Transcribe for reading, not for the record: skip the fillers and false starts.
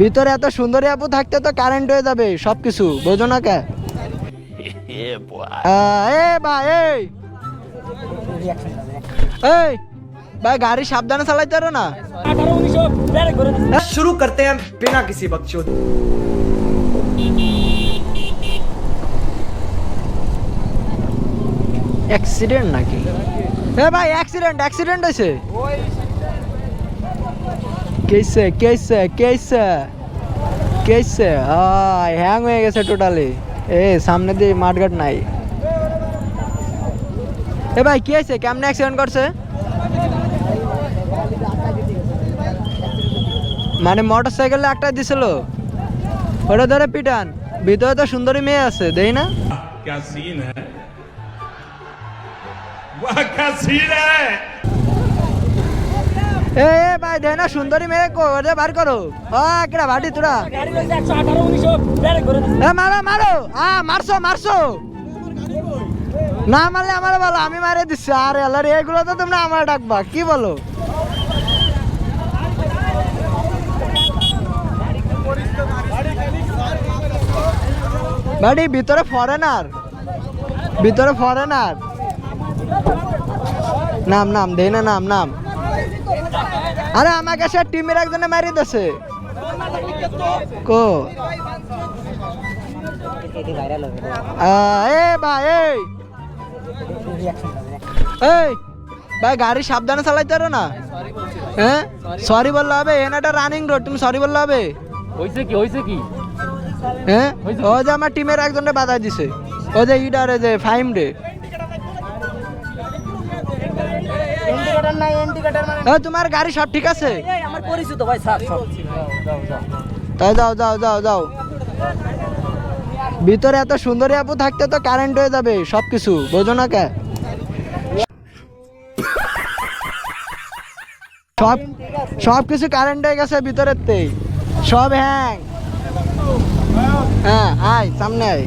ভিতরে এত সুন্দরী আপু থাকতে তো কারেন্ট হয়ে যাবে সবকিছু, বোঝো না কে? ভাই এই ভাই গাড়ি সাবধানে চালাইতে পারো না? शुरू करते हैं बिना किसी बकचोद। অ্যাক্সিডেন্ট নাকি? ভাই অ্যাক্সিডেন্ট হয়েছে। কেসে কেসে কেসে কেসে হ্যাং হয়ে গেছে টোটালি। সামনে দিয়ে মাঠঘাট নাই। ভাই কি হয়েছে? কেমনে অ্যাক্সিডেন্ট করছে? মানে মোটর সাইকেলে একটা দিছিল, ওটা ধরে পিটান। ভিতরে তো সুন্দরী মেয়ে আছে, দেই না? क्या सीन है, वाह क्या सीन है। ভাই দেয় না সুন্দরী মেয়ে, ওটা বার করো। কেডা ভাটি তোরা? মারো মারো, মারছো মারছো। না মারলে আমার বলো, আমি মারে দিচ্ছি। আরে আল্লাহ, এগুলো তো তোমরা আমার ডাকবা, কি বলো? বাড়ি ভিতরে ফরেনার, ভিতরে ফরেনার। নাম নাম দেই না, নাম নাম। আরে আমাকে সে টিমের একজনে মারি দিছে। কো ভাই ভাই গাড়ি সাবধানে চালাইতে পারো না? হ্যাঁ সরি বললে হবে? এনাটা রানিং রোড, তুমি সরি বললে হবে? হইছে কি হ্যাঁ ও যে আমার টিমের একজনে বাধা দিছে, ও যে ইডারে যে ফাইম রে। তোমার গাড়ি সব ঠিক আছে? আমার পরিচিত ভাই স্যার সব। তাই যাও যাও যাও যাও। ভিতরে এত সুন্দরী আপু থাকতে তো কারেন্ট হয়ে যাবে সবকিছু, বোঝো না কে? সবকিছু কারেন্ট হয়ে গেছে ভিতরের, সব হ্যাং। হ্যাঁ আয় সামনে আয়।